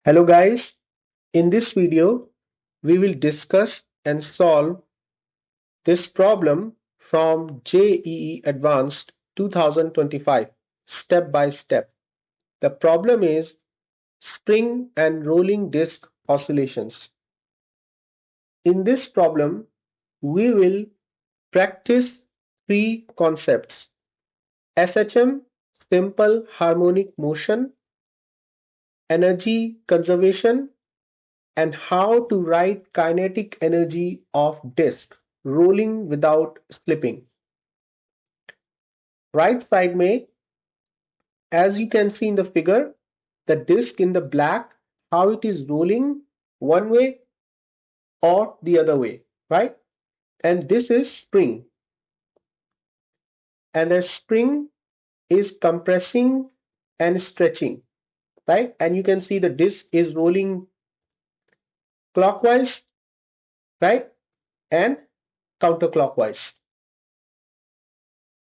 Hello guys, in this video we will discuss and solve this problem from JEE Advanced 2025 step by step. The problem is spring and rolling disc oscillations. In this problem we will practice three concepts: SHM, simple harmonic motion, energy conservation, and how to write kinetic energy of disk rolling without slipping. Right side में, as you can see in the figure, the disk in the black, how it is rolling one way or the other way, right? And this is spring. And the spring is compressing and stretching, right? And you can see the disk is rolling clockwise, right? And counterclockwise.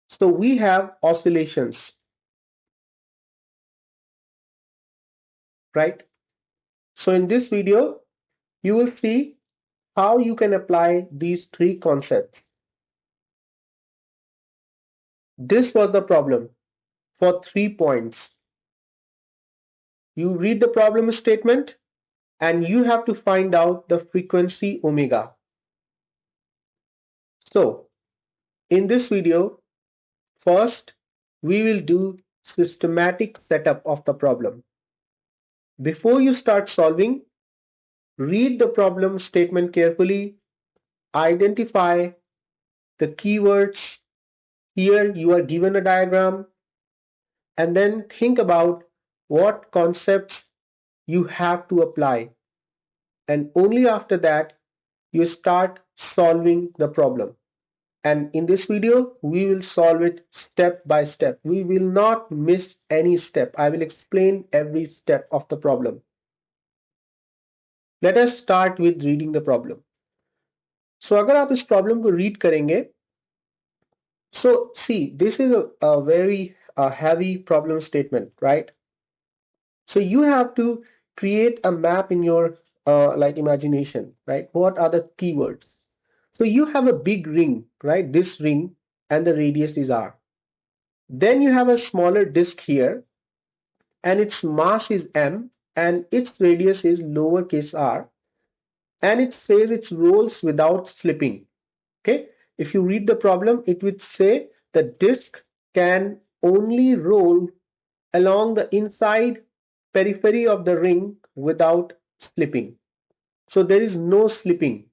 So we have oscillations, right? So in this video, you will see how you can apply these three concepts. This was the problem for 3 points. You read the problem statement and you have to find out the frequency omega. So in this video, first we will do systematic setup of the problem. Before you start solving, read the problem statement carefully, identify the keywords. Here you are given a diagram, and then think about what concepts you have to apply. And only after that, you start solving the problem. And in this video, we will solve it step by step. We will not miss any step. I will explain every step of the problem. Let us start with reading the problem. So अगर आप इस problem को read करेंगे, so see, this is a very heavy problem statement, right? So you have to create a map in your imagination, right? What are the keywords? So you have a big ring, right? This ring, and the radius is r. Then you have a smaller disk here, and its mass is m, and its radius is lowercase r, and it says it rolls without slipping. Okay, if you read the problem, it would say the disk can only roll along the inside periphery of the ring without slipping. So there is no slipping.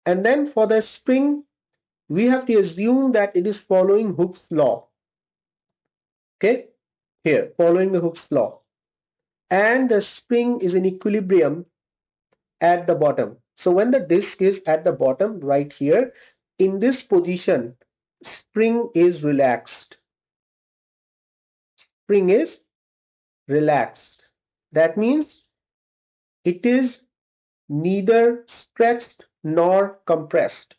And then for the spring, we have to assume that it is following Hooke's law. Okay, here, following the Hooke's law. And the spring is in equilibrium at the bottom. So when the disk is at the bottom right here, in this position, spring is relaxed. Spring is relaxed. That means it is neither stretched nor compressed.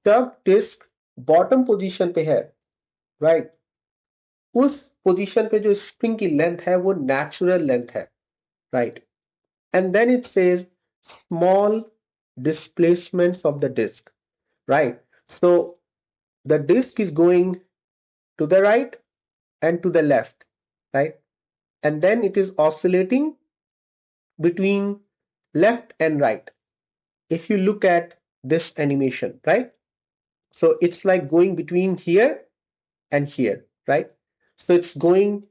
जब disc bottom position पे है, right, उस position पे जो spring की length है वो natural length है, right. And then it says small displacements of the disk, right? So the disk is going to the right and to the left, right? And then it is oscillating between left and right. If you look at this animation, right? So it's like going between here and here, right? So it's going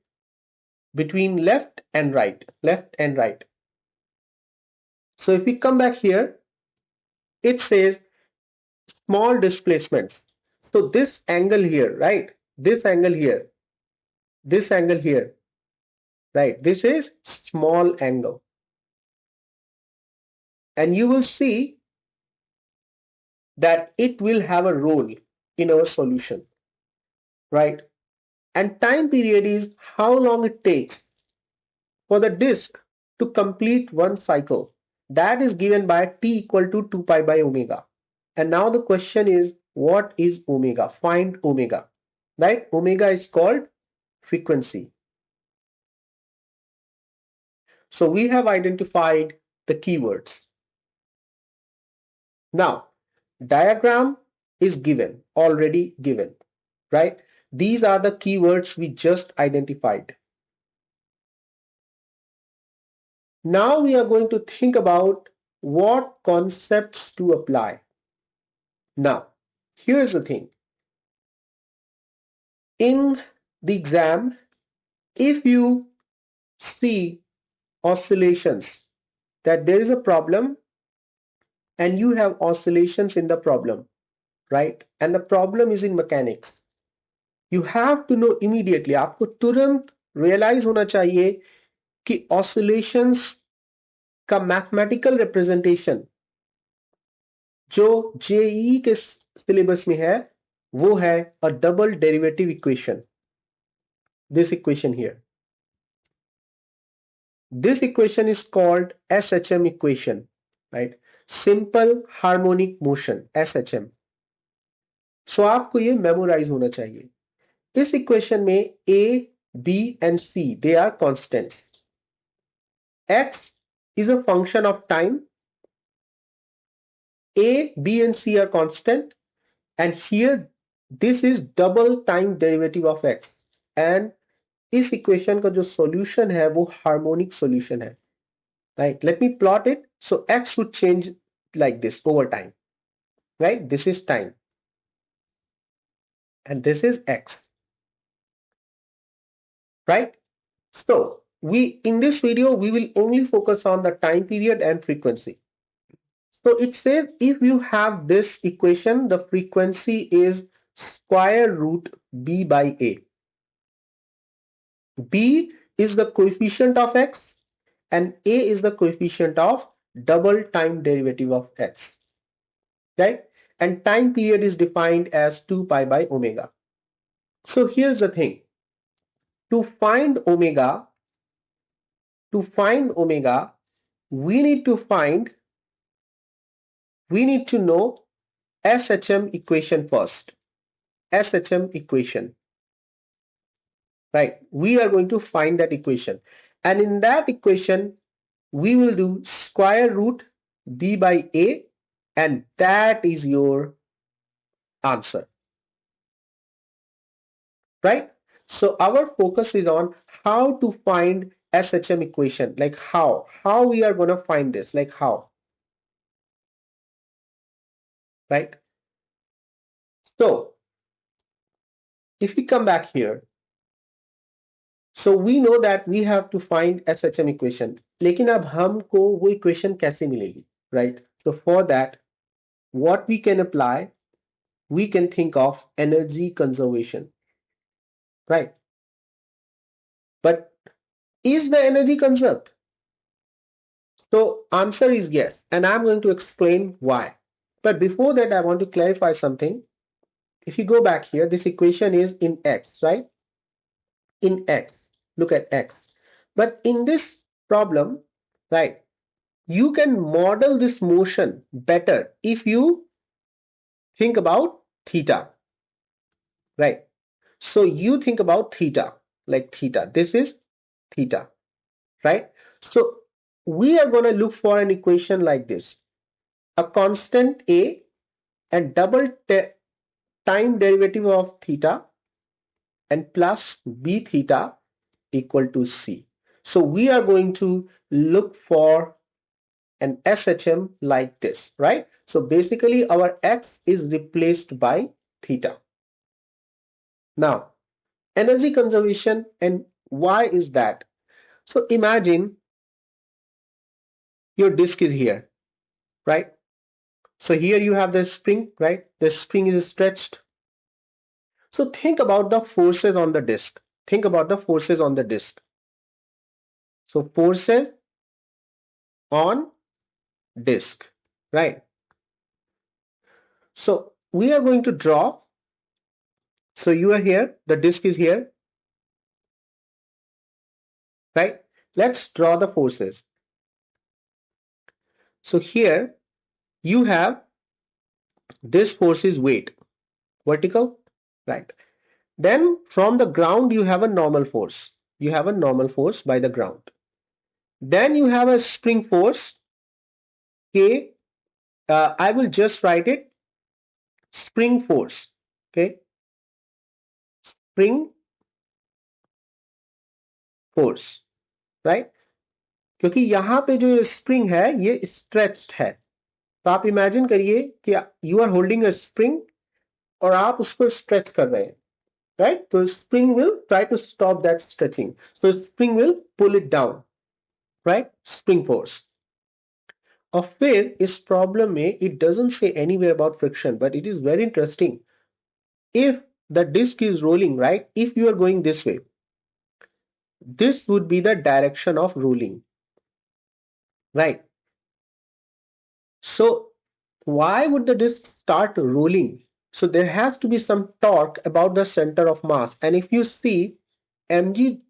between left and right, left and right. So if we come back here, it says small displacements. So this angle here, right? This angle here, this angle here, right? This is small angle. And you will see that it will have a role in our solution, right? And time period is how long it takes for the disk to complete one cycle. That is given by t equal to 2 pi by omega. And now the question is, what is omega? Find omega, right? Omega is called frequency. So we have identified the keywords. Now, diagram is given, already given, right? These are the keywords we just identified. Now we are going to think about what concepts to apply. Now, here's the thing. In the exam, if you see oscillations, that there is a problem and you have oscillations in the problem, right? And the problem is in mechanics. You have to know immediately, आपको तुरंत realize होना चाहिए कि oscillations का mathematical representation जो JEE के syllabus में है वो है a double derivative equation. This equation here. This equation is called SHM equation, right? Simple harmonic motion, SHM. So आपको ये memorize होना चाहिए. इस equation में A, B and C, they are constants. X is a function of time. A, B and C are constant. And here, this is double time derivative of X. And इस equation का जो solution है वो harmonic solution है. Right? Let me plot it. So X would change like this over time. Right? This is time. And this is X. Right? So in this video, we will only focus on the time period and frequency. So it says if you have this equation, the frequency is square root B by A. B is the coefficient of X and A is the coefficient of double time derivative of X. Right? And time period is defined as 2 pi by omega. So here's the thing. To find omega, we need to know SHM equation first. SHM equation. Right? We are going to find that equation. And in that equation, we will do square root B by A, and that is your answer. Right? So our focus is on how to find SHM equation. Like how we are going to find this, like how. Right? So if we come back here, so we know that we have to find SHM equation. लेकिन अब हमको वो equation कैसे मिलेगी? Right? So for that, what we can apply, we can think of energy conservation. Right? But is the energy conserved? So answer is yes, and I'm going to explain why. But before that, I want to clarify something. If you go back here, this equation is in X, right? In X, look at X. But in this problem, right, you can model this motion better if you think about theta, right? So you think about theta, like theta. This is theta, right? So we are going to look for an equation like this. A constant A and double time derivative of theta and plus B theta equal to C. So we are going to look for an SHM like this, right? So basically our X is replaced by theta. Now, energy conservation, and why is that? So imagine your disk is here, right? So here you have the spring, right? The spring is stretched. So think about the forces on the disk. Think about the forces on the disk. So forces on disk, right? So we are going to draw. So you are here, the disk is here, right? Let's draw the forces. So here you have this force is weight, vertical, right? Then from the ground you have a normal force. You have a normal force by the ground. Then you have a spring force, K. I will just write it spring force. Okay, spring force, right. क्योंकि यहां पे जो spring है ये stretched है, तो आप imagine करिए कि you are holding a spring और आप उसको स्ट्रेच कर रहे हैं, राइट। तो spring will try to stop that stretching, so spring will pull it down, right? Spring force. और फिर इस प्रॉब्लम में it doesn't say anywhere about friction, but it is very interesting. If the disk is rolling, right, if you are going this way, this would be the direction of rolling, right? So why would the disk start rolling? So there has to be some torque about the center of mass, and if you see, mg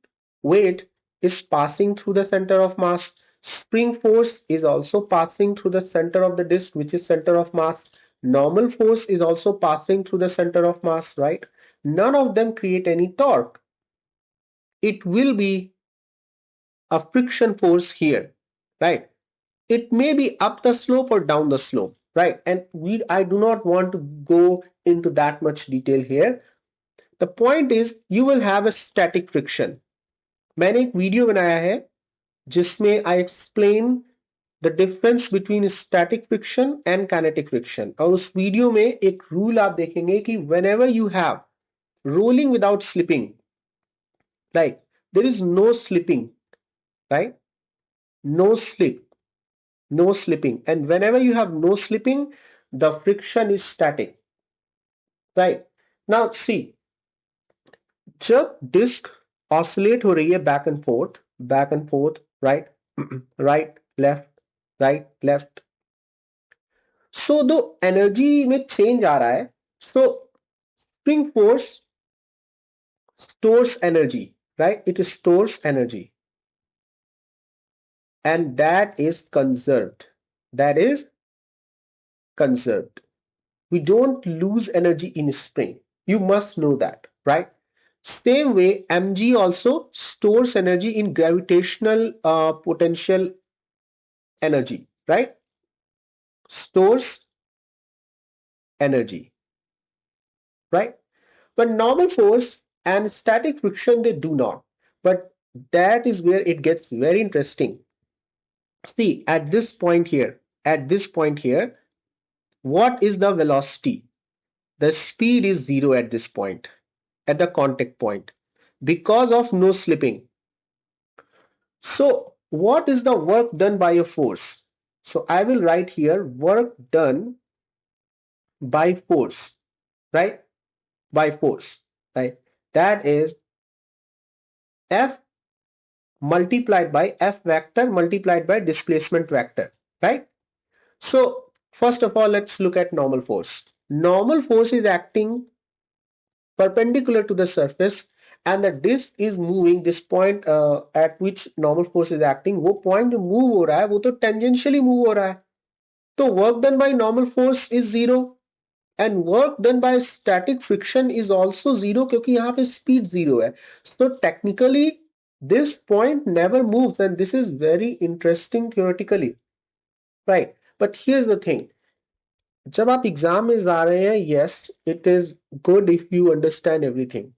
weight is passing through the center of mass, spring force is also passing through the center of the disk, which is center of mass, normal force is also passing through the center of mass, right? None of them create any torque. It will be a friction force here, right? It may be up the slope or down the slope, right? And I do not want to go into that much detail here. The point is you will have a static friction. मैंने एक video बनाया है जिसमें I explain the difference between static friction and kinetic friction, और उस video में एक rule आप देखेंगे कि whenever you have rolling without slipping, like there is no slipping, right? No slip, no slipping, and whenever you have no slipping, the friction is static, right? Now see, जब disc oscillate हो रही है back and forth, right right left, right left, so दो energy में change आ रहा है, so spring force stores energy, right? It stores energy, and that is conserved. That is conserved. We don't lose energy in spring. You must know that, right? Same way, mg also stores energy in gravitational potential energy, right? Stores energy, right? But normal force and static friction, they do not. But that is where it gets very interesting. See, at this point here, what is the velocity? The speed is zero at this point, at the contact point, because of no slipping. So what is the work done by a force? So I will write here work done by force, right? By force, right? That is F multiplied by F vector multiplied by displacement vector, right? So first of all, let's look at normal force. Normal force is acting perpendicular to the surface, and the disk is moving this point at which normal force is acting, वो point move हो रहा है, वो तो tangentially move हो रहा है, तो work done by normal force is zero, and work done by static friction is also zero क्योंकि यहाँ पे speed zero है. So technically this point never moves, and this is very interesting theoretically, right? But here's the thing, जब आप exam में जा रहे हैं, yes, it is good if you understand everything,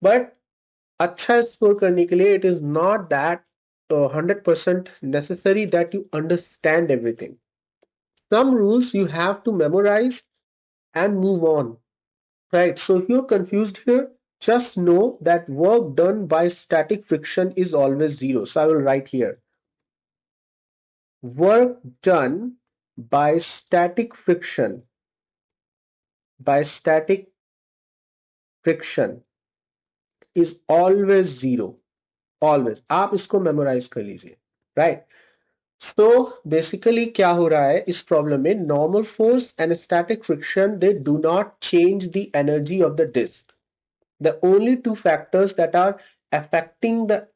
but अच्छा स्कोर करने के लिए it is not that 100% necessary that you understand everything. Some rules you have to memorize and move on, right? So if you're confused here, just know that work done by static friction is always zero. So I will write here work done by static friction is always zero. Always. आप इसको memorize कर लीजिए, right? So basically क्या हो रहा है इस problem में, normal force and static friction, they do not change the energy of the disk. The only two factors that are affecting the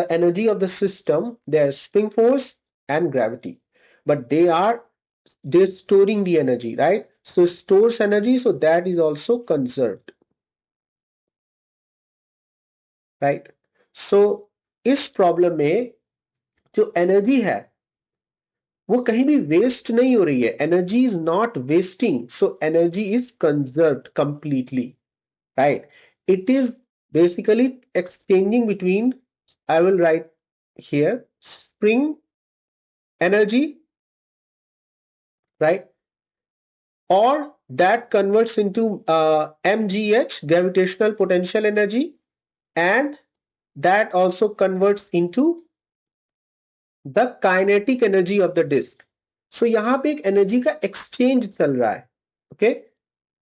energy of the system, they are spring force and gravity. But they're storing the energy, right? So stores energy, so that is also conserved, right? So इस problem में जो energy है वो कहीं भी waste नहीं हो रही है. Energy is not wasting, so energy is conserved completely, right? It is basically exchanging between, I will write here, spring energy, right? Or that converts into mgh, gravitational potential energy, and that also converts into the kinetic energy of the disk. So यहाँ पे एक energy का exchange चल रहा है. Okay,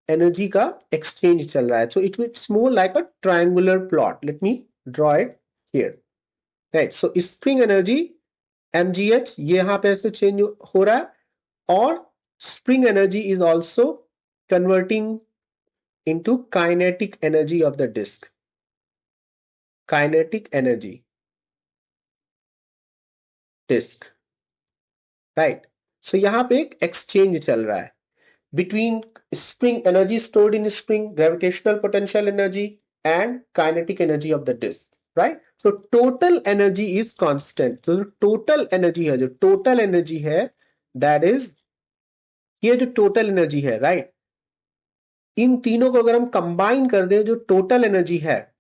energy का exchange चल रहा है. So it's more like a triangular plot. Let me draw it here. Right, so spring energy mgh ये यहां पे ऐसे चेंज हो रहा है, और spring energy is also converting into kinetic energy of the disk. Kinetic energy disk, right? So यहाँ पे एक exchange चल रहा है between spring energy stored in spring, gravitational potential energy, and kinetic energy of the disk, right? So total energy is constant. So total energy है, जो total energy है, that is ये जो total energy है, right? इन तीनों को अगर हम कंबाइन कर दें, जो टोटल एनर्जी है,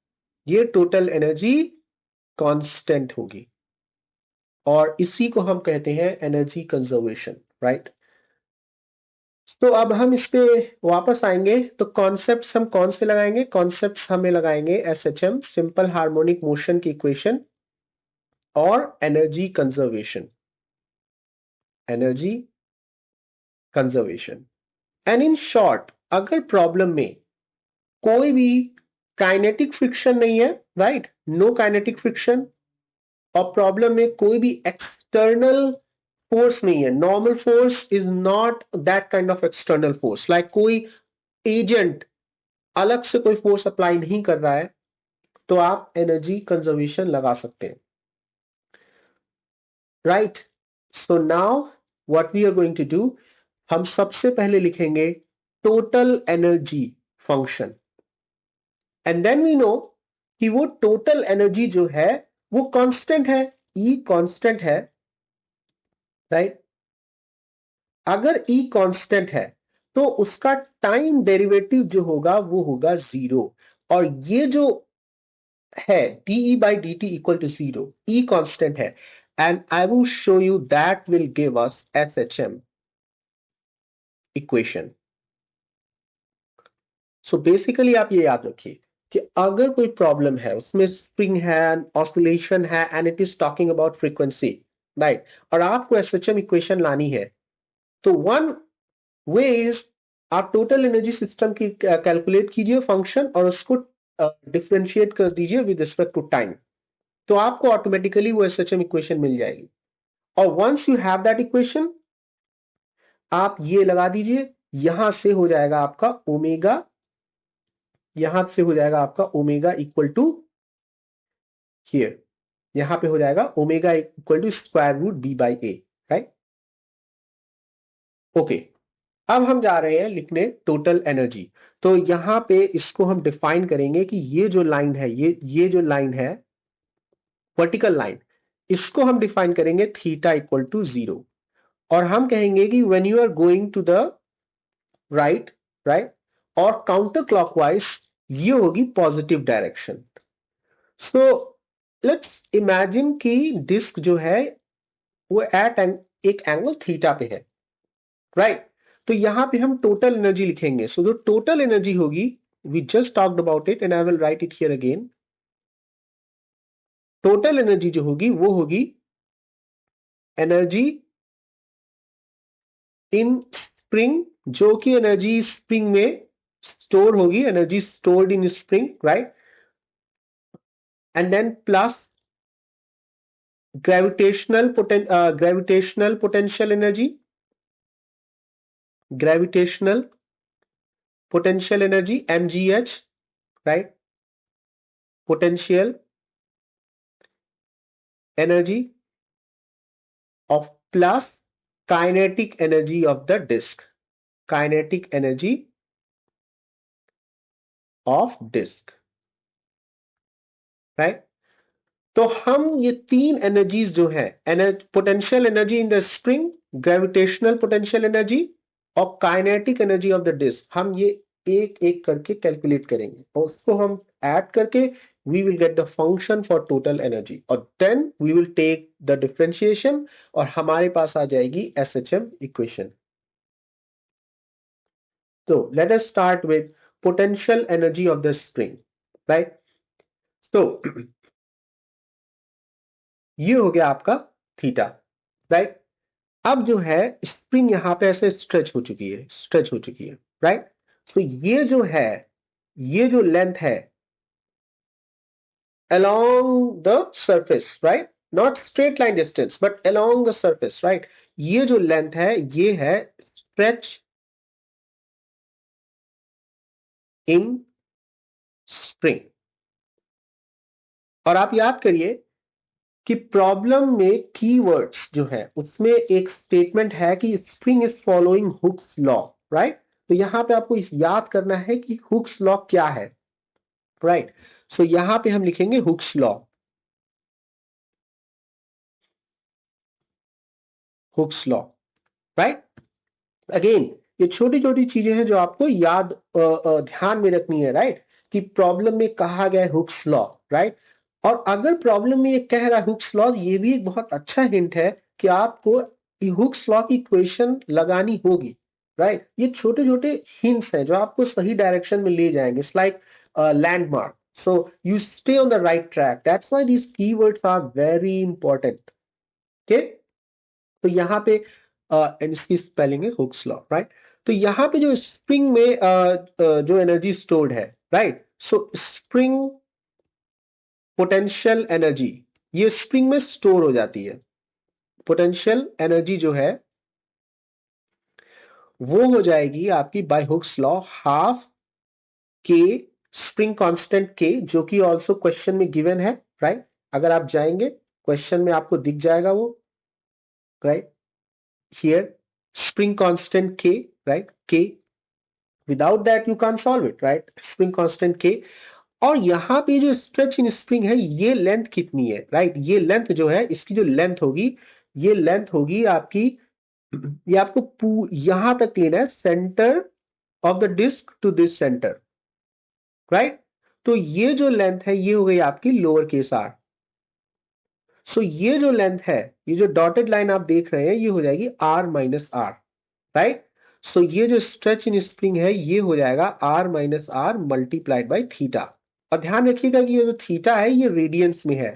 ये टोटल एनर्जी कांस्टेंट होगी, और इसी को हम कहते हैं एनर्जी कंजर्वेशन, राइट? तो अब हम इस पे वापस आएंगे, तो कॉन्सेप्ट्स हम कौन से लगाएंगे? कॉन्सेप्ट्स हमें लगाएंगे एसएचएम, सिंपल हार्मोनिक मोशन की इक्वेशन, और energy conservation. Energy conservation. And in short, अगर प्रॉब्लम में कोई भी काइनेटिक फ्रिक्शन नहीं है, राइट, नो काइनेटिक फ्रिक्शन, और प्रॉब्लम में कोई भी एक्सटर्नल फोर्स नहीं है, normal force is not that kind of external force, like कोई एजेंट अलग से कोई फोर्स अप्लाई नहीं कर रहा है, तो आप एनर्जी कंजर्वेशन लगा सकते हैं, right? So now what we are going to do, हम सबसे पहले लिखेंगे total energy function, and then we know कि वो टोटल एनर्जी जो है वो कांस्टेंट है, ई कांस्टेंट है, राइट? अगर ई कांस्टेंट है तो उसका टाइम डेरिवेटिव जो होगा वो होगा जीरो, और ये जो है D E by D T equal to zero, E constant है, and I will show you that will give us S H M equation. So basically आप ये याद रखिए कि अगर कोई प्रॉब्लम है, उसमें स्प्रिंग है, ऑसिलेशन है, and it is talking about frequency, right, और आपको एस एच एम इक्वेशन लानी है, तो वन वे इज आप टोटल एनर्जी सिस्टम की कैलकुलेट कीजिए फंक्शन, और उसको डिफरेंशिएट कर दीजिए विद रिस्पेक्ट टू टाइम, तो आपको ऑटोमेटिकली वो एसएचएम इक्वेशन मिल जाएगी. और once you have that equation, आप ये लगा दीजिए, यहां से हो जाएगा आपका ओमेगा, यहां से हो जाएगा आपका ओमेगा इक्वल टू हियर, यहां पे हो जाएगा omega equal to square root B by A, right? Okay, अब हम जा रहे हैं लिखने टोटल एनर्जी. तो यहां पे इसको हम डिफाइन करेंगे कि ये जो लाइन है, ये जो लाइन है, वर्टिकल लाइन, इसको हम डिफाइन करेंगे थीटा इक्वल टू जीरो, और हम कहेंगे कि when you are going to the right, right, और काउंटर क्लॉकवाइज ये होगी positive direction. So let's imagine कि डिस्क जो है वो एट एक एंगल थीटा पे है, राइट? तो यहां पे हम टोटल एनर्जी लिखेंगे. सो जो टोटल एनर्जी होगी, we just talked about it and I will write it here again. Total energy जो होगी वो होगी एनर्जी इन स्प्रिंग, जो कि एनर्जी स्प्रिंग में स्टोर होगी, energy stored in spring, right, and then plus gravitational potential energy, gravitational potential energy mgh, right, potential energy of plus kinetic energy of the disk, kinetic energy of disk, right? तो हम ये तीन energies जो है, potential energy in the spring, gravitational potential energy और kinetic energy of the disc, हम ये एक एक करके कैलकुलेट करेंगे और उसको हम ऐड करके we will get the function for total energy और then we will take the differentiation और हमारे पास आ जाएगी SHM equation. So let us start with potential energy of the spring, right? So ये हो गया आपका थीटा, राइट? अब जो है स्प्रिंग यहां पे ऐसे स्ट्रेच हो चुकी है, राइट? तो ये जो है, ये जो लेंथ है along the surface, right? Not straight line distance but along the surface, right? ये जो लेंथ है ये है stretch in spring. और आप याद करिए कि प्रॉब्लम में कीवर्ड्स जो है उसमें एक स्टेटमेंट है कि spring is following Hooke's law, right? तो यहां पे आपको याद करना है कि हुक्स लॉ क्या है, राइट? सो यहां पे हम लिखेंगे Hooke's law, Hooke's law, right? Again ये छोटी छोटी चीजें हैं जो आपको याद ध्यान में रखनी है, राइट? कि प्रॉब्लम में कहा गया है हुक्स लॉ, राइट? और अगर प्रॉब्लम में ये कह रहा है हुक्स लॉ, ये भी एक बहुत अच्छा हिंट है कि आपको हुक्स लॉ की इक्वेशन लगानी होगी, राइट? ये छोटे छोटे हिंट्स हैं जो आपको सही डायरेक्शन में ले जाएंगे. It's like landmark. So you stay on the right track. That's why these keywords are very important. Okay? तो यहाँ पे इसकी स्पेलिंग है हुक्स लॉ, राइट? तो यहाँ पे जो स्प्रिंग में जो एनर्जी स्टोर्ड है, राइट? सो स्प्रिंग पोटेंशियल एनर्जी ये स्प्रिंग में स्टोर हो जाती है. पोटेंशियल एनर्जी जो है वो हो जाएगी आपकी बाय हुक्स लॉ हाफ के स्प्रिंग कांस्टेंट के, जो कि ऑल्सो क्वेश्चन में गिवन है, राइट? अगर आप जाएंगे क्वेश्चन में आपको दिख जाएगा वो, right? Here spring constant k, right? K, without that you can't solve it, right? Spring constant k. और यहां पे जो स्ट्रेच इन स्प्रिंग है ये लेंथ कितनी है, राइट? ये लेंथ जो है, इसकी जो लेंथ होगी, ये लेंथ होगी आपकी, ये आपको यहां तक लेना है, centre of the disc to this centre, right? तो ये जो लेंथ है ये हो गई आपकी लोअर केस आर. सो ये जो लेंथ है, ये जो डॉटेड लाइन आप देख रहे हैं, ये हो जाएगी R minus R, right? So ये जो स्ट्रेच इन स्प्रिंग है ये हो जाएगा R minus R multiplied by theta. और ध्यान रखिएगा कि ये जो थीटा है ये रेडियंस में है,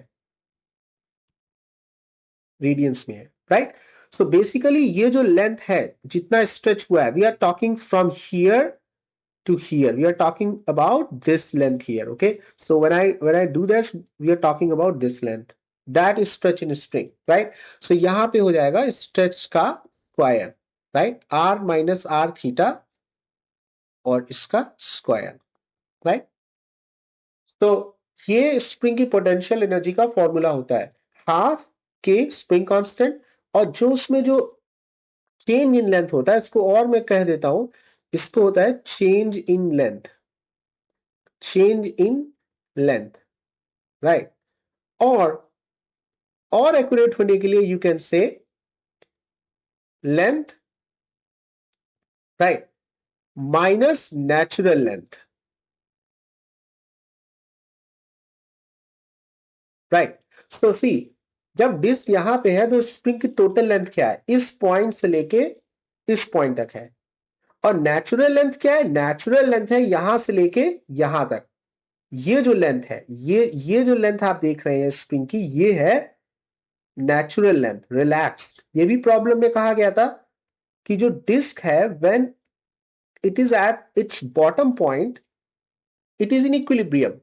रेडियंस में है, राइट? सो बेसिकली ये जो लेंथ है जितना स्ट्रेच हुआ है, we are talking from here to here, we are talking about this length here. Okay, so when I do this, we are talking about this length, that is stretch in spring, right? So यहां पे हो जाएगा stretch का square, right? r minus r theta और इसका square, right? तो ये spring की पोटेंशियल एनर्जी का फॉर्मूला होता है हाफ के स्प्रिंग कांस्टेंट, और जो उसमें जो चेंज इन लेंथ होता है, इसको और मैं कह देता हूं, इसको होता है change in length, change in length, right? और एक्यूरेट होने के लिए you can say length, right, minus natural length, right? So see, जब डिस्क यहां पे है तो स्प्रिंग की टोटल लेंथ क्या है, इस पॉइंट से लेके इस पॉइंट तक है. और नेचुरल लेंथ क्या है? नेचुरल लेंथ है यहां से लेके यहां तक. ये जो लेंथ है, ये जो लेंथ आप देख रहे हैं स्प्रिंग की, ये है नेचुरल लेंथ, रिलैक्स्ड. ये भी प्रॉब्लम में कहा गया था कि जो डिस्क है when it is at its bottom point, it is in equilibrium.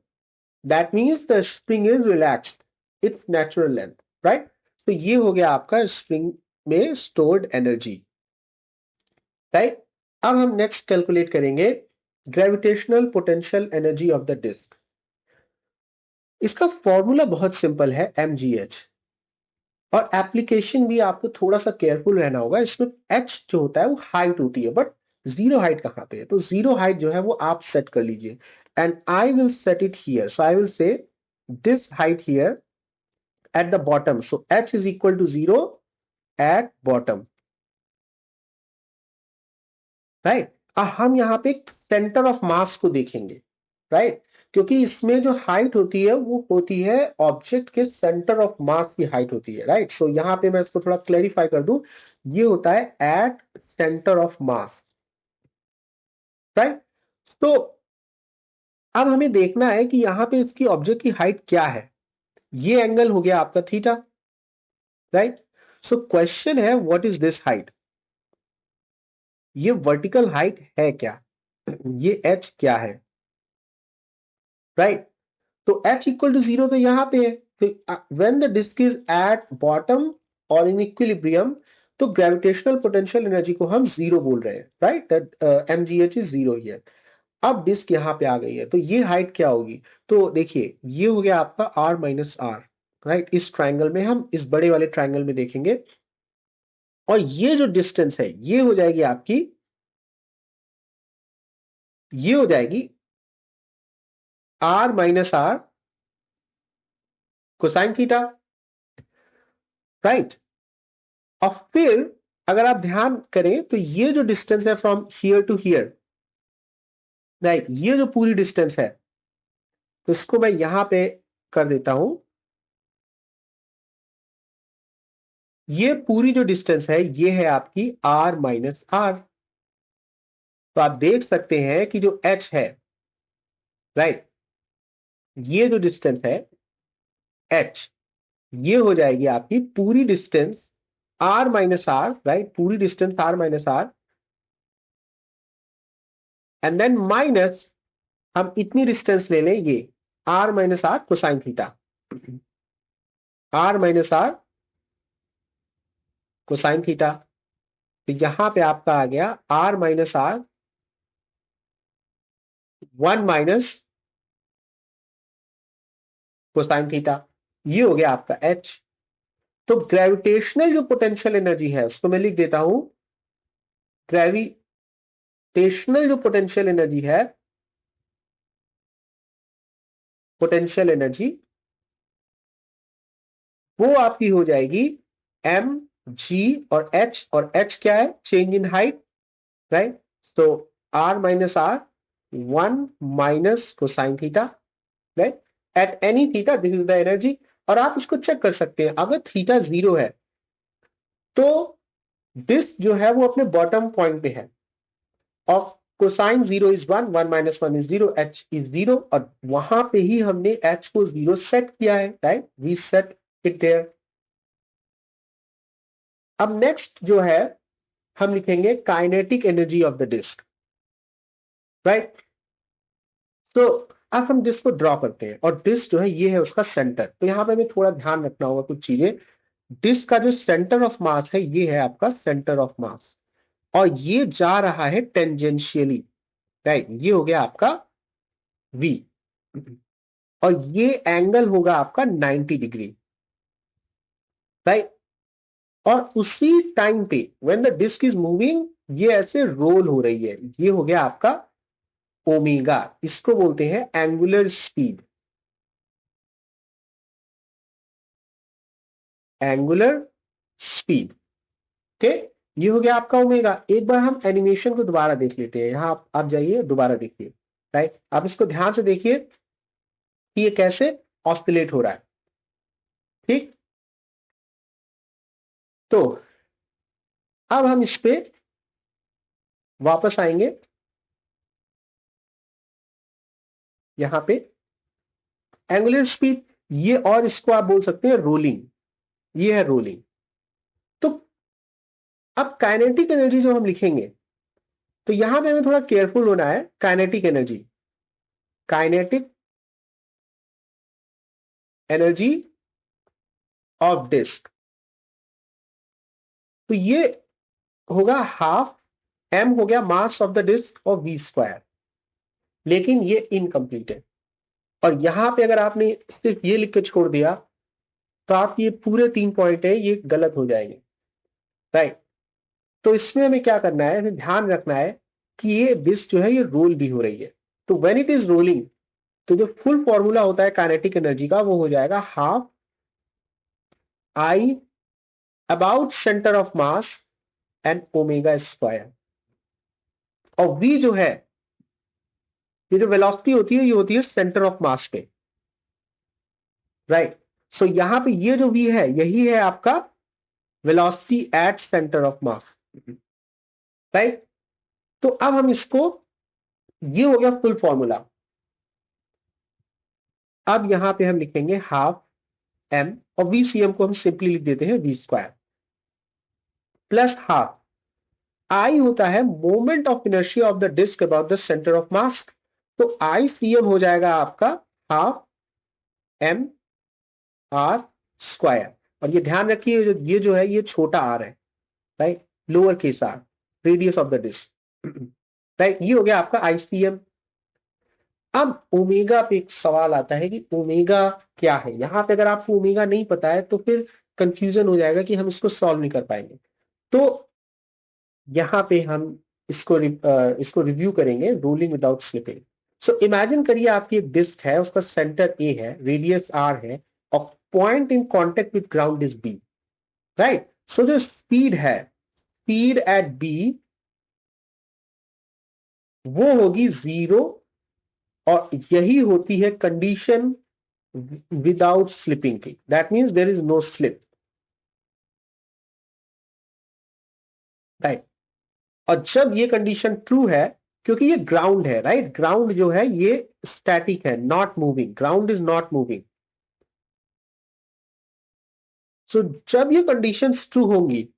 That means the spring is relaxed, its natural length, right? तो ये हो गया आपका स्प्रिंग में स्टोर्ड एनर्जी, राइट? अब हम नेक्स्ट कैलकुलेट करेंगे gravitational potential energy of the disc. इसका फॉर्मूला बहुत सिंपल है, mgh. और एप्लीकेशन भी आपको थोड़ा सा केयरफुल रहना होगा. इसमें h जो होता है वो हाइट होती है, बट जीरो हाइट कहां पे है? तो जीरो हाइट जो है वो आप सेट कर लीजिए, and I will set it here. So I will say this height here at the bottom. So H is equal to 0 at bottom. Right. हम यहाँ पे सेंटर ऑफ मास को देखेंगे. राइट. क्योंकि इसमें जो हाइट होती है वो होती है ऑब्जेक्ट के सेंटर ऑफ मास की हाइट होती है. राइट. सो यहाँ पे मैं इसको थोड़ा क्लैरिफाई कर दूं, ये होता है at centre of mass. Right. तो अब हमें देखना है कि यहां पे इसकी ऑब्जेक्ट की हाइट क्या है. ये एंगल हो गया आपका थीटा. राइट. सो क्वेश्चन है व्हाट इज दिस हाइट. ये वर्टिकल हाइट है क्या, ये h क्या है. राइट. तो h इक्वल टू 0 तो यहां पे है. When the disc is at bottom और इन इक्विलिब्रियम, तो ग्रेविटेशनल पोटेंशियल एनर्जी को हम जीरो बोल रहे हैं. Right. That mgh is zero here. अब डिस्क यहां पे आ गई है, तो ये हाइट क्या होगी. तो देखिए ये हो गया आपका r माइनस आर. राइट. इस ट्राइंगल में, हम इस बड़े वाले ट्राइंगल में देखेंगे, और ये जो डिस्टेंस है ये हो जाएगी आपकी, ये हो जाएगी r minus R cosine theta. Right. और फिर अगर आप ध्यान करें तो ये जो डिस्टेंस है from here to here, right, ये जो पूरी डिस्टेंस है, तो इसको मैं यहां पे कर देता हूं. ये पूरी जो डिस्टेंस है ये है आपकी r माइनस आर. तो आप देख सकते हैं कि जो h है, राइट, ये जो डिस्टेंस है h, ये हो जाएगी आपकी पूरी distance r minus R. Right. पूरी distance r minus R, and then minus, हम इतनी डिस्टेंस ले लें, ये r minus R cosine theta. r minus R cosine theta. तो यहां पे आपका आ गया r minus R 1 minus cosine theta. ये हो गया आपका h. तो ग्रेविटेशनल जो पोटेंशियल एनर्जी है उसको मैं लिख देता हूं. ग्रेविटेशनल जो पोटेंशियल एनर्जी है, पोटेंशियल एनर्जी, वो आपकी हो जाएगी m g और h क्या है, change in height. Right. So r minus R 1 minus cosine theta. Right. At any theta this is the energy. और आप इसको चेक कर सकते हैं, अगर थीटा 0 है तो डिस्क जो है वो अपने बॉटम पॉइंट पे है, और cosine 0 is 1, 1 minus 1 is 0, h is 0, और वहां पे ही हमने h को 0 सेट किया है. Right. We set it there. अब नेक्स्ट जो है हम लिखेंगे kinetic energy of the disc. Right. तो अब हम डिस्क को ड्रॉ करते हैं, और डिस्क जो है ये है उसका सेंटर. तो यहां पे हमें थोड़ा ध्यान रखना होगा कुछ चीजें. डिस्क का जो सेंटर ऑफ मास है ये है आपका सेंटर ऑफ मास, और ये जा रहा है टेंजेंशियली. राइट. ये हो गया आपका V, और ये एंगल होगा आपका 90 डिग्री. राइट. और उसी टाइम पे when the disc is moving, ये ऐसे रोल हो रही है. ये हो गया आपका ओमेगा. इसको बोलते हैं angular speed. Angular speed. Okay. ये हो गया आपका ओमेगा. एक बार हम एनिमेशन को दोबारा देख लेते हैं. यहां आप जाइए, दोबारा देखिए. राइट. आप इसको ध्यान से देखिए कि ये कैसे ऑस्सिलेट हो रहा है. ठीक. तो अब हम इस पे वापस आएंगे. यहां पे एंगुलर स्पीड, ये, और इसको आप बोल सकते हैं रोलिंग. ये है रोलिंग. तो अब काइनेटिक एनर्जी जो हम लिखेंगे, तो यहां पे हमें थोड़ा केयरफुल होना है. Kinetic energy, kinetic energy of disc, तो ये होगा हाफ m हो गया मास ऑफ द डिस्क और v स्क्वायर. लेकिन ये इनकम्प्लीट है, और यहां पे अगर आपने सिर्फ ये लिख के छोड़ दिया तो आप ये पूरे 3 पॉइंट है ये गलत हो जाएंगे. राइट. तो इसमें हमें क्या करना है, हमें ध्यान रखना है कि ये डिस्क जो है ये रोल भी हो रही है. तो व्हेन इट इज रोलिंग, तो जो फुल फॉर्मूला होता है काइनेटिक एनर्जी का वो हो जाएगा half I about center of mass and omega square. और v जो है, ये जो वेलोसिटी होती है ये होती है सेंटर ऑफ मास पे, राइट। सो यहां पे ये जो v है यही है आपका velocity at centre of mass, right. तो अब हम इसको, ये हो गया फुल फॉर्मूला। अब यहां पे हम लिखेंगे हाफ m, और VCM को हम सिंपली लिख देते हैं v square plus half I होता है moment of inertia of the disc about the centre of mass. तो ICM हो जाएगा आपका हाफ m r स्क्वायर। और ये ध्यान रखिए ये जो है ये छोटा r है, right, lower case r, radius of the disc, right. ये हो गया आपका ICM। अब ओमेगा पे एक सवाल आता है कि ओमेगा क्या है। यहां पे अगर आपको ओमेगा नहीं पता है तो फिर कंफ्यूजन हो जाएगा कि हम इसको सॉल्व नहीं कर पाएंगे। तो यहां पे हम इसको रिव्यू करेंगे, rolling without slipping. So imagine करिए आपकी एक डिस्क है, उसका सेंटर ए है, रेडियस आर है, और point in contact with ground is B, right. So जो स्पीड है, स्पीड एट बी वो होगी 0, और यही होती है कंडीशन विदाउट स्लिपिंग की। That means there is no slip, right. और जब ये कंडीशन ट्रू है, क्योंकि ये ग्राउंड है, राइट, ग्राउंड जो है ये स्टैटिक है, not moving, ground is not moving. So जब ये कंडीशंस ट्रू होंगी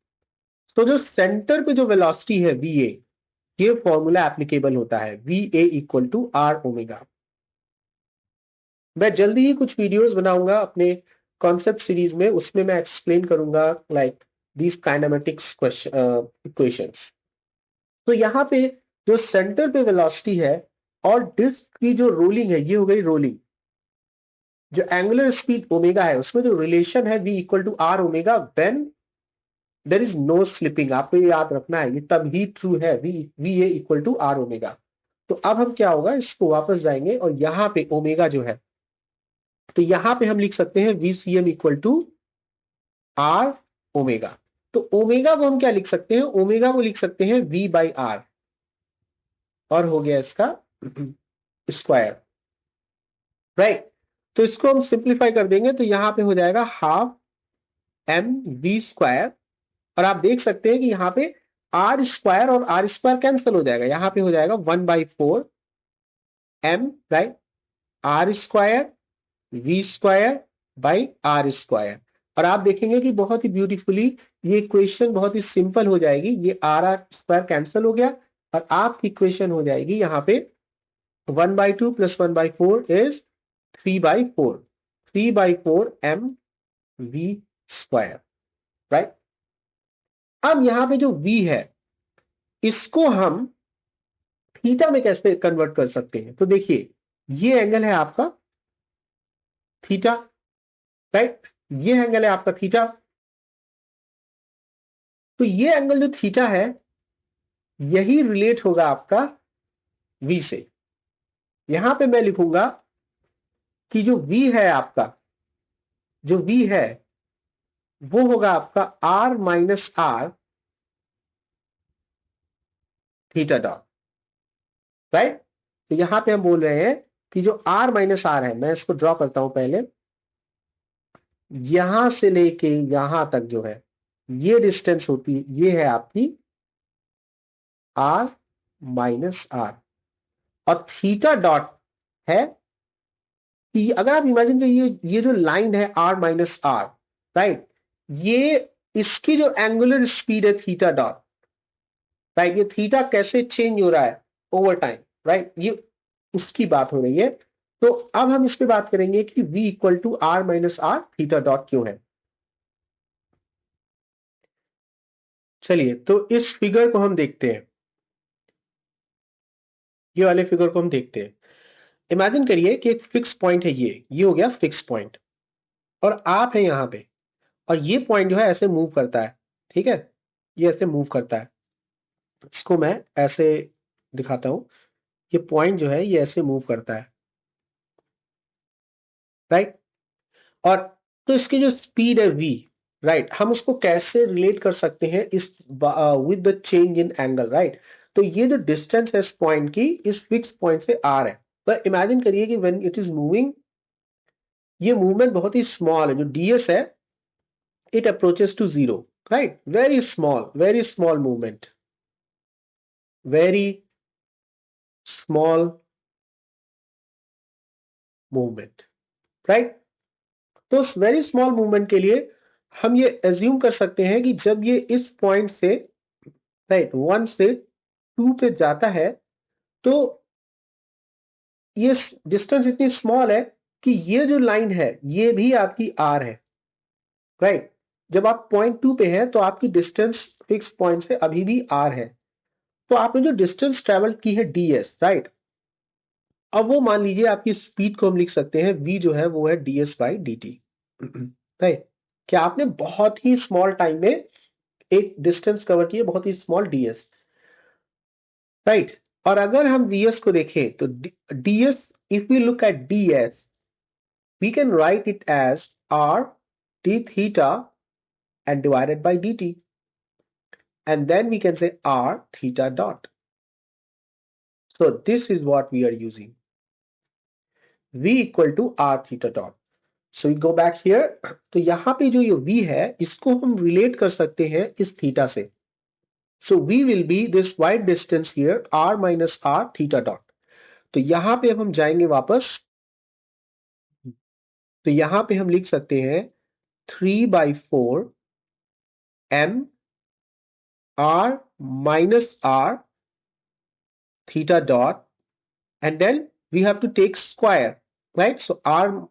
तो जो सेंटर पे जो वेलोसिटी है वी ए, ये फॉर्मूला एप्लीकेबल होता है, V A equal to R omega. मैं जल्दी ही कुछ वीडियोस बनाऊंगा अपने कॉन्सेप्ट सीरीज में, उसमें मैं एक्सप्लेन करूंगा लाइक दीज काइनेमेटिक्स इक्वेशंस। तो यहां पे जो सेंटर पे वेलोसिटी है और डिस्क की जो रोलिंग है, ये हो गई रोलिंग। जो एंगुलर स्पीड ओमेगा है उसमें जो रिलेशन है v equal to R omega when there is no slipping. आपको ये याद रखना है, ये तब ही ट्रू है, V A equal to R omega. तो अब हम क्या होगा, इसको वापस जाएंगे और यहां पे ओमेगा जो है, तो यहां पे हम लिख सकते हैं V C M equal to R omega. तो ओमेगा को हम क्या लिख सकते हैं, ओमेगा को लिख सकते हैं v बाई आर, और हो गया इसका स्क्वायर, राइट। तो इसको हम सिंप्लीफाई कर देंगे तो यहां पे हो जाएगा हाफ एम वी स्क्वायर। और आप देख सकते हैं कि यहां पे आर स्क्वायर और आर स्क्वायर कैंसिल हो जाएगा, यहां पे हो जाएगा 1/4 M, right, R square V square by R square. और आप देखेंगे कि बहुत ही ब्यूटीफुली ये इक्वेशन बहुत ही सिंपल हो जाएगी, ये आर आर स्क्वायर कैंसिल हो गया और आपकी इक्वेशन हो जाएगी यहां पे 1/2 plus 1/4 is 3/4, 3/4 M V square, right. अब यहां पे जो v है इसको हम थीटा में कैसे कन्वर्ट कर सकते हैं। तो देखिए ये एंगल है आपका थीटा, राइट, ये एंगल है आपका थीटा। तो ये एंगल जो थीटा है यही रिलेट होगा आपका v से। यहां पे मैं लिखूंगा कि जो v है आपका, जो v है वो होगा आपका r minus R theta dot, right. तो यहां पे हम बोल रहे हैं कि जो r माइनस आर है, मैं इसको ड्रॉ करता हूं पहले, यहां से लेके यहां तक जो है ये डिस्टेंस होती है, ये है आपकी r माइनस आर। और थीटा डॉट है कि अगर आप इमेजिन करिए ये जो लाइन है r माइनस आर, राइट, ये इसकी जो एंगुलर स्पीड है थीटा डॉट, राइट, ये थीटा कैसे चेंज हो रहा है ओवर टाइम, राइट, ये उसकी बात हो रही है। तो अब हम इस पे बात करेंगे कि v equal to R minus R theta dot क्यों है। चलिए तो इस फिगर को हम देखते हैं, ये वाले फिगर को हम देखते हैं। इमेजिन करिए कि एक फिक्स पॉइंट है, ये हो गया फिक्स पॉइंट, और आप है यहां पे, और ये पॉइंट जो है ऐसे मूव करता है, ठीक है, ये ऐसे मूव करता है। इसको मैं ऐसे दिखाता हूं, ये पॉइंट जो है ये ऐसे मूव करता है, राइट। और तो इसकी जो स्पीड है v, राइट, हम उसको कैसे रिलेट कर सकते हैं इस with the change in angle, right. तो ये जो डिस्टेंस है इस पॉइंट की, इस फिक्स पॉइंट से आर है। तो इमेजिन करिए कि व्हेन इट इज मूविंग, ये मूवमेंट बहुत ही स्मॉल है, जो डीएस है, it approaches to zero, right? Very small movement, very small movement, right? तो उस वेरी स्मॉल मूवमेंट के लिए हम ये एज्यूम कर सकते हैं कि जब ये इस पॉइंट से, राइट, 1 से 2 पे जाता है, तो ये डिस्टेंस इतनी स्मॉल है कि ये जो लाइन है ये भी आपकी आर है, राइट। जब आप पॉइंट 2 पे हैं तो आपकी डिस्टेंस फिक्स पॉइंट से अभी भी आर है। तो आपने जो डिस्टेंस ट्रेवल की है ds, राइट, अब वो मान लीजिए आपकी स्पीड को हम लिख सकते हैं v जो है वो है ds by D T, right. क्या आपने बहुत ही स्मॉल टाइम में एक डिस्टेंस कवर किया, बहुत ही स्मॉल ds, राइट। और अगर हम vs को देखें तो ds, if we look at ds, we can write it as r d theta and divided by dt, and then we can say r theta dot. So this is what we are using, v equal to r theta dot. So we go back here. तो यहां पे जो ये v है इसको हम relate कर सकते हैं इस थीटा से। सो v will be this wide distance here r minus r theta dot. तो यहां पे हम जाएंगे वापस, तो यहां पे हम लिख सकते हैं 3/4 m r minus r theta dot, and then we have to take square, right? So r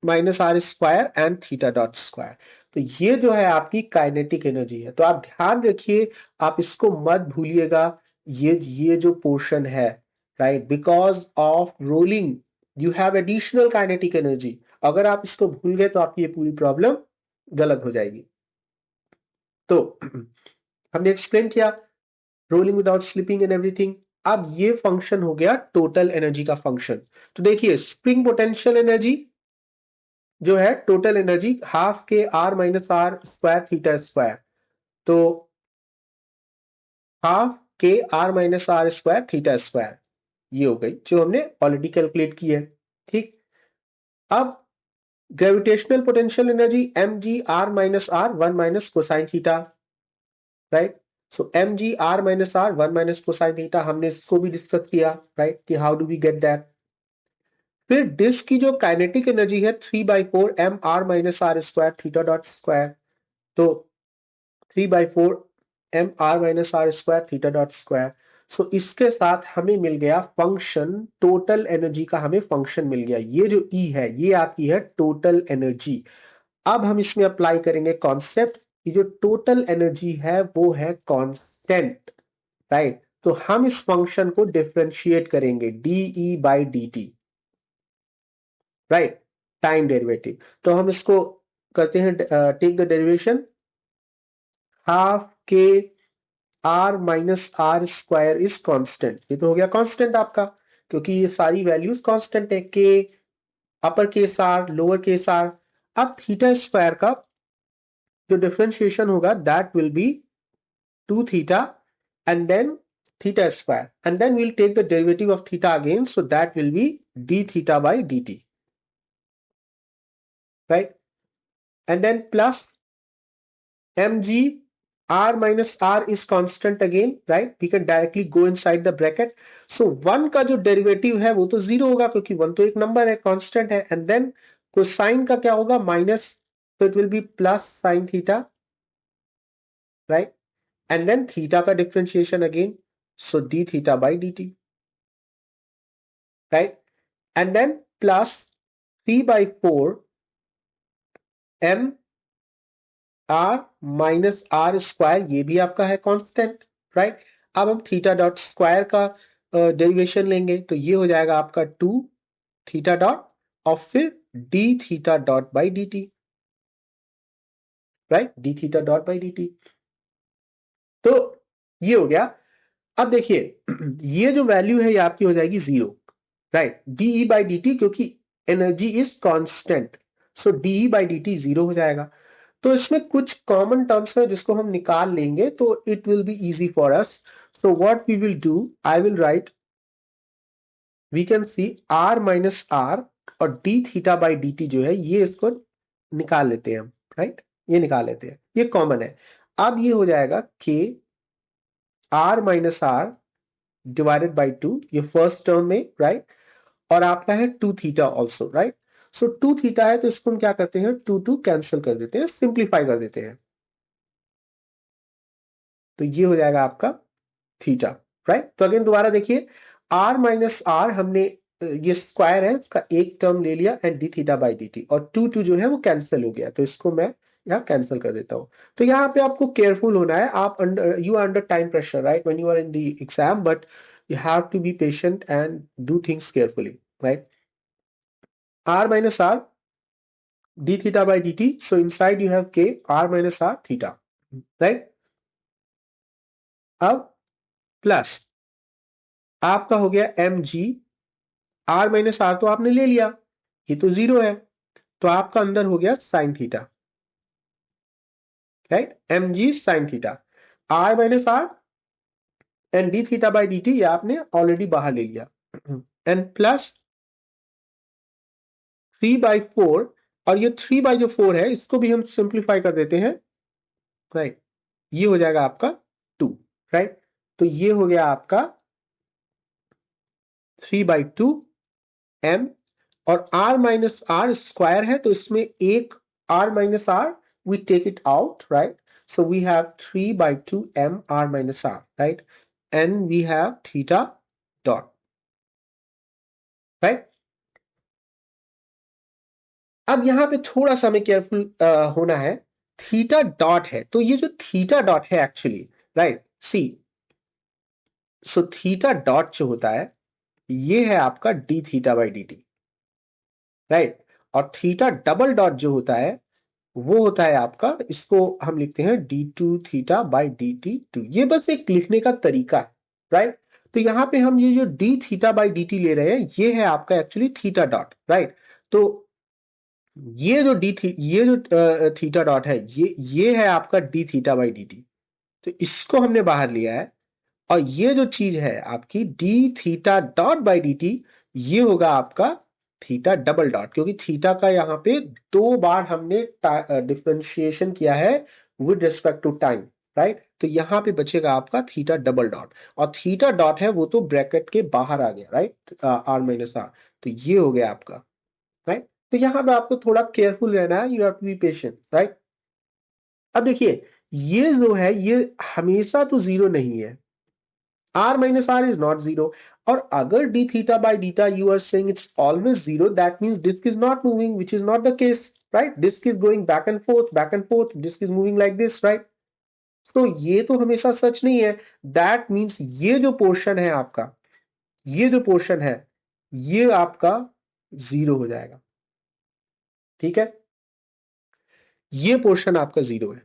minus R square and theta dot square. तो ये जो है आपकी काइनेटिक एनर्जी है। तो आप ध्यान रखिए, आप इसको मत भूलिएगा, ये जो पोर्शन है, right, because of rolling you have additional kinetic energy. अगर आप इसको भूल गए तो आपकी ये पूरी प्रॉब्लम गलत हो जाएगी। तो हमने एक्सप्लेन किया rolling without slipping and everything. अब ये फंक्शन हो गया टोटल एनर्जी का फंक्शन। तो देखिए स्प्रिंग पोटेंशियल एनर्जी जो है total energy half K R minus R square theta square, तो half K R minus R square theta square, ये हो गई जो हमने ऑलरेडी कैलकुलेट की है। ठीक, अब gravitational potential energy M G R minus R 1 - cosine theta, right. So M G R minus R 1 - cosine theta, हमने इसको भी डिस्कस किया, राइट, कि how do we get that. फिर डिस्क की जो काइनेटिक एनर्जी है 3/4 M R minus R square theta dot square, तो 3/4 M R minus R square theta dot square. So इसके साथ हमें मिल गया फंक्शन, टोटल एनर्जी का हमें फंक्शन मिल गया। ये जो ई है ये आपकी है टोटल एनर्जी। अब हम इसमें अप्लाई करेंगे कॉन्सेप्ट कि जो टोटल एनर्जी है वो है कांस्टेंट, राइट। तो हम इस फंक्शन को डिफरेंशिएट करेंगे D E by D T, right, time derivative. तो हम इसको करते हैं, take the derivation, half K R minus R square is constant. ये तो हो गया कांस्टेंट आपका, क्योंकि ये सारी वैल्यूज कांस्टेंट है, K upper case R lower case R. अब थीटा स्क्वायर का जो डिफरेंशिएशन होगा दैट विल बी 2 थीटा and then theta square, and then we'll take the derivative of theta again, so that will be d theta by dt, right, and then plus mg r minus r is constant again, right, we can directly go inside the bracket। so 1 का जो derivative है वो तो 0 होगा क्योंकि 1 तो एक number है, कांस्टेंट है, and then कोसाइन का क्या होगा minus, so it will be plus sin theta, right, and then theta का differentiation again, so d theta by dt, right, and then plus 3/4 m r minus R square, ये भी आपका है constant, right. अब हम थीटा डॉट स्क्वायर का derivation लेंगे, तो ये हो जाएगा आपका 2 थीटा डॉट और फिर D theta dot by D T, right, D theta dot by D T. तो ये हो गया। अब देखिए ये जो वैल्यू है ये आपकी हो जाएगी 0, right, D E by D T, क्योंकि energy is constant, so D E by D T 0 हो जाएगा। तो इसमें कुछ कॉमन टर्म्स है जिसको हम निकाल लेंगे तो it will be easy for us. So what we will do, I will write, we can see R minus R और D theta by D T जो है ये इसको निकाल लेते हैं हम. राइट, ये निकाल लेते हैं, ये कॉमन है. अब ये हो जाएगा K R minus R divided by two, ये फर्स्ट टर्म में. राइट, और आपका है two theta also. Right, so two theta है तो इसको हम क्या करते हैं, टू टू कैंसिल कर देते हैं, सिंप्लीफाई कर देते हैं. तो ये हो जाएगा आपका थीटा. राइट, तो अगेन दोबारा देखिए, आर माइनस आर हमने ये स्क्वायर है इसका एक टर्म ले लिया and D theta by D T, और टू टू जो है वो कैंसिल हो गया तो इसको मैं यहाँ कैंसिल कर देता हूं. तो यहाँ पे आपको केयरफुल होना है. आप under, you are under time pressure right when you are in the exam, but you have to be patient and do things carefully. Right, r minus r d theta by dt, so inside you have k r minus r theta. Right, अब plus आपका हो गया M G, R minus R तो आपने ले लिया, ये तो जीरो है, तो आपका अंदर हो गया sine theta. Right, M G sine theta, R minus R and D theta by D T ये आपने ऑलरेडी बाहर ले लिया, एंड प्लस 3/4, और ये 3/4 है इसको भी हम सिंप्लीफाई कर देते हैं. राइट, ये हो जाएगा आपका 2. राइट, तो ये हो गया आपका 3/2 m, और r माइनस आर स्क्वायर है तो इसमें एक r minus r we take it out. Right, so we have 3/2 m r minus r. Right, and we have theta dot. Right, अब यहां पे थोड़ा सा हमें केयरफुल होना है. थीटा डॉट है तो ये जो थीटा डॉट है एक्चुअली, राइट, सी, सो थीटा डॉट जो होता है ये है आपका D theta by D T. Right, और थीटा डबल डॉट जो होता है वो होता है आपका, इसको हम लिखते हैं d two theta by D t two. ये बस एक लिखने का तरीका है. राइट, तो यहां पे हम ये जो D theta by D T ले रहे हैं ये है आपका एक्चुअली थीटा डॉट. राइट, तो ये जो ये जो थीटा डॉट है ये है आपका D theta by D T, तो इसको हमने बाहर लिया है. और ये जो चीज है आपकी d theta dot by D T ये होगा आपका थीटा डबल डॉट, क्योंकि थीटा का यहाँ पे दो बार हमने डिफरेंशिएशन किया है with respect to time. Right, तो यहाँ पे बचेगा आपका थीटा डबल डॉट, और थीटा डॉट है वो तो ब्रैकेट के बाहर आ गया. राइट, आर माइनस आर, तो ये हो गया आपका. राइट, तो यहाँ पे आपको थोड़ा केयरफुल रहना है, you have to be patient. Right, अब देखिए ये जो है ये हमेशा तो जीरो नहीं है, r minus r is not zero. और अगर d theta by theta you are saying it's always zero, that means disk is not moving, which is not the case. Right, disk is going back and forth, disk is moving like this. Right, तो ये तो हमेशा सच नहीं है. that means ये जो portion है आपका, ये जो पोर्शन है ये आपका जीरो हो जाएगा. ठीक है, ये पोर्शन आपका जीरो है.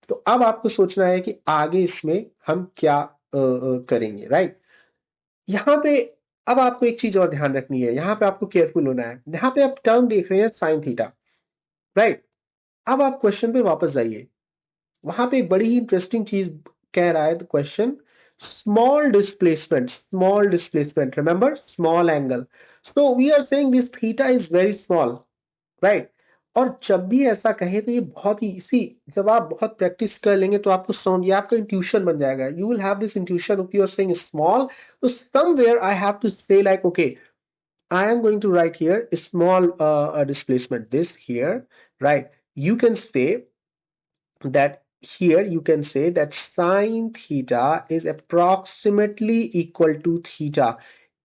तो अब आपको सोचना है कि आगे इसमें हम क्या करेंगे. राइट, यहां पे अब आपको एक चीज और ध्यान रखनी है, यहां पे आपको केयरफुल होना है. यहां पे आप टर्म देख रहे हैं साइन थीटा. राइट, अब आप क्वेश्चन पे वापस जाइए, वहां पे एक बड़ी ही इंटरेस्टिंग चीज कह रहा है the question, small displacement, remember small angle. So we are saying this theta is very small. Right, और जब भी ऐसा कहे तो ये बहुत ही इसी, जब आप बहुत प्रैक्टिस कर लेंगे तो आपको समझ, ये आपका इंट्यूशन बन जाएगा. You will have this intuition of you are saying small, तो somewhere I have to say like okay I am going to write here a small displacement this here. Right, you can say that here you can say that sine theta is approximately equal to theta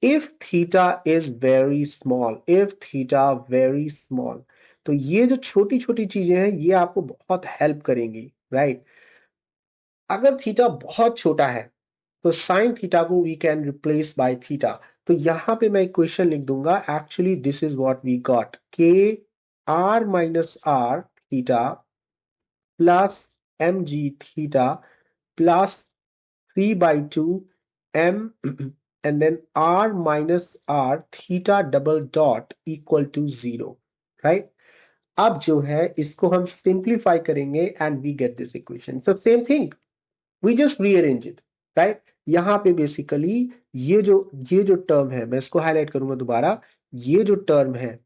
if theta is very small, if theta very small. तो ये जो छोटी छोटी चीजें हैं ये आपको बहुत हेल्प करेंगी. राइट, अगर थीटा बहुत छोटा है तो साइन थीटा को we can replace by theta. तो यहां पे मैं इक्वेशन लिख दूंगा, actually this is what we got, K R minus R theta plus M G theta plus 3/2 m and then r minus r theta double dot equal to 0. Right, अब जो है इसको हम सिंप्लीफाई करेंगे and we get this equation. So same thing, we just rearrange it, right. यहाँ पे basically ये जो टर्म है, मैं इसको हाईलाइट करूंगा दोबारा, ये जो टर्म है,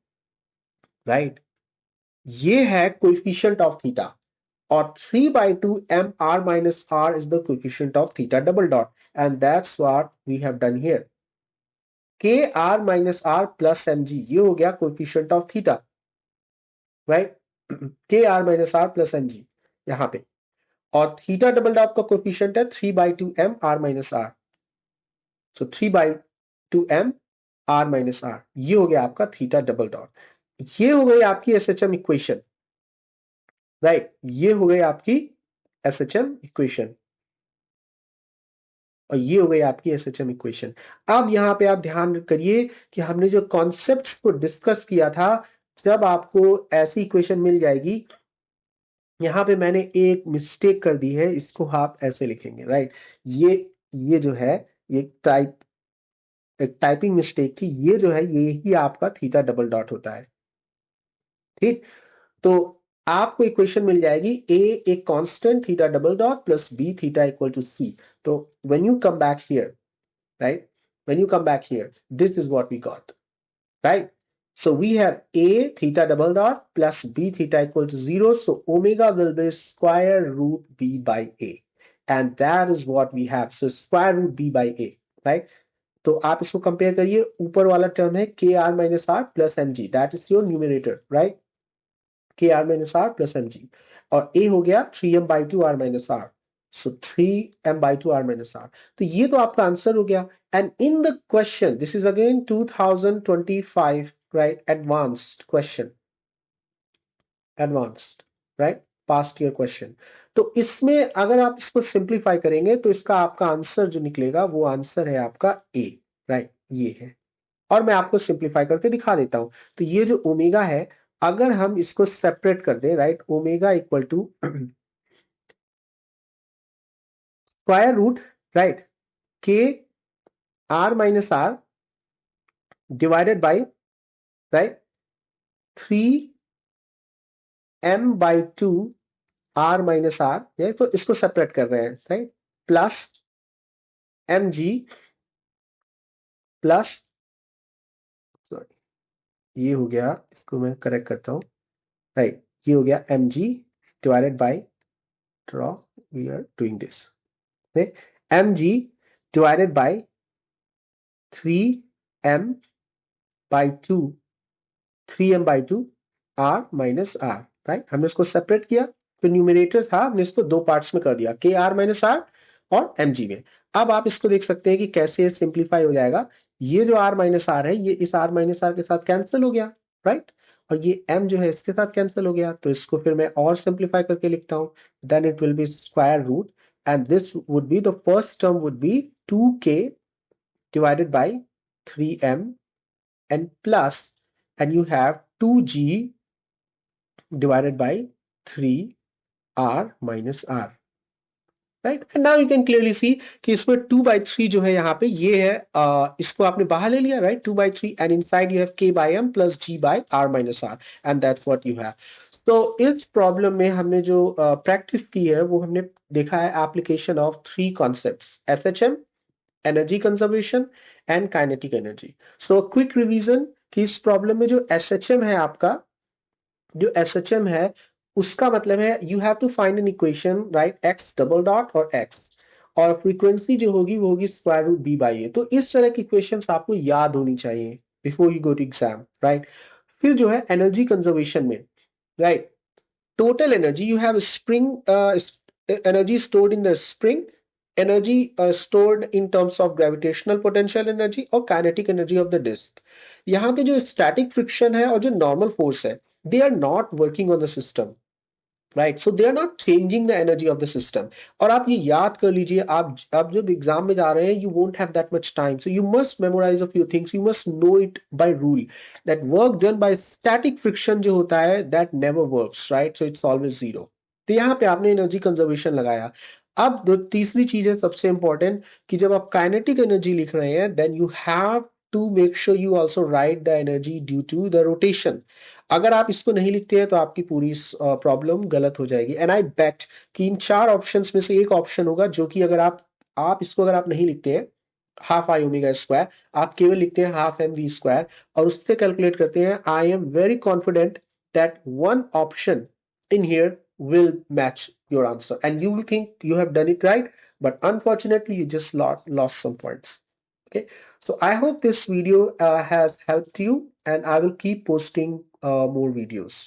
राइट, ये है कोएफिशिएंट ऑफ थीटा, और 3/2 m r minus r is the coefficient of theta double dot, and that's what we have done here. k r minus r plus mg, ये हो गया coefficient of theta, right. k r minus r plus mg यहां पे, और theta double dot का coefficient है 3/2 m r minus r, सो 3/2 m r minus r, ये हो गया आपका थीटा डबल डॉट। ये हो गई आपकी एसएचएम इक्वेशन, राइट, ये हो गई आपकी एसएचएम इक्वेशन, और ये हो गई आपकी एसएचएम इक्वेशन। अब यहां पे आप ध्यान करिए कि हमने जो कॉन्सेप्ट्स को डिस्कस किया था, जब आपको ऐसी इक्वेशन मिल जाएगी, यहां पे मैंने एक मिस्टेक कर दी है, इसको आप ऐसे लिखेंगे, राइट। ये जो है, ये एक टाइपिंग मिस्टेक थी, ये जो है ये ही आपका थीटा डबल डॉट होता है, ठीक। तो आपको इक्वेशन मिल जाएगी, ए एक constant theta double dot plus B theta equal to C. तो when you come back here, right? When you come back here, this is what we got, right? So we have a theta double dot plus b theta equal to 0. So omega will be square root b by a. And that is what we have. So square root b by a, right? तो आप इसको compare करिए, ऊपर वाला term है K R minus R plus M G, that is your numerator, right, K R minus R plus M G, और A हो गया 3m/2 r minus r, सो 3m/2 r minus r। तो ये तो आपका आंसर हो गया। And in the question, this is again 2025, right, advanced question, advanced, right, past year question. तो इसमें अगर आप इसको सिंप्लीफाई करेंगे तो इसका आपका आंसर जो निकलेगा वो आंसर है आपका ए, राइट, ये है। और मैं आपको सिंप्लीफाई करके दिखा देता हूं। तो ये जो ओमेगा है, अगर हम इसको सेपरेट कर दें, right, omega equal to square root, right, K R minus R divided by, right, 3m/2 r minus R, तो इसको सेपरेट कर रहे हैं, right, plus mg plus, sorry, ये हो गया, इसको मैं करेक्ट करता हूं, राइट, ये हो गया mg divided by, draw, we are doing this, mg divided by 3m/2 3m/2 r minus r, right. हमने इसको सेपरेट किया, तो न्यूमिनेटर था, हमने इसको दो पार्ट्स में कर दिया, के आर माइनस आर और mg में। अब आप इसको देख सकते हैं कि कैसे सिंप्लीफाई हो जाएगा। ये जो r माइनस आर है, ये इस r माइनस आर के साथ कैंसिल हो गया, राइट, और ये m जो है इसके साथ कैंसिल हो गया। तो इसको फिर मैं और सिंप्लीफाई करके लिखता हूं, then it will be square root, and this would be, the first term would be 2k divided by 3m and plus, and you have 2g divided by 3r minus r, right? And now you can clearly see कि इसमें 2/3 जो है यहाँ पे ये है, इसको आपने बाहर ले लिया, right, 2/3, and inside you have k by m plus g by r minus r, and that's what you have. तो इस प्रॉब्लम में हमने जो प्रैक्टिस की है, वो हमने देखा है application of 3 concepts, SHM, energy conservation and kinetic energy. So quick revision कि इस प्रॉब्लम में जो एसएचएम है आपका, जो एसएचएम है उसका मतलब है you have to find an equation, right, x double dot और एक्स, और फ्रीक्वेंसी जो होगी वो होगी square root B by a. तो इस तरह की इक्वेशंस आपको याद होनी चाहिए before you go to exam, right. फिर जो है एनर्जी कंजर्वेशन में, right, total energy, you have a spring, energy stored in the spring, energy stored in terms of gravitational potential energy और kinetic energy of the disk। यहाँ पे जो static friction है और जो normal force है, they are not working on the system, right, so they are not changing the energy of the system. और आप ये याद कर लीजिए, आप जब एग्जाम में जा रहे हैं, you won't have that much time, so you must memorise a few things, you must know it by rule, that work done by static friction जो होता है, that never works, right, so it's always zero. तो यहाँ पे आपने energy conservation लगाया। अब तीसरी चीज है सबसे इंपॉर्टेंट, कि जब आप काइनेटिक एनर्जी लिख रहे हैं, then you have to make sure you also write the energy due to the rotation. अगर आप इसको नहीं लिखते हैं तो आपकी पूरी प्रॉब्लम गलत हो जाएगी। एंड आई बेट कि इन चार ऑप्शंस में से एक ऑप्शन होगा जो कि अगर आप इसको अगर आप नहीं लिखते हैं हाफ आई ओमेगा स्क्वायर, आप केवल लिखते हैं हाफ एम वी स्क्वायर और उससे कैलकुलेट करते हैं, I am very confident that one option in here will match your answer and you will think you have done it right, but unfortunately you just lost some points. Okay, so I hope this video has helped you and I will keep posting more videos.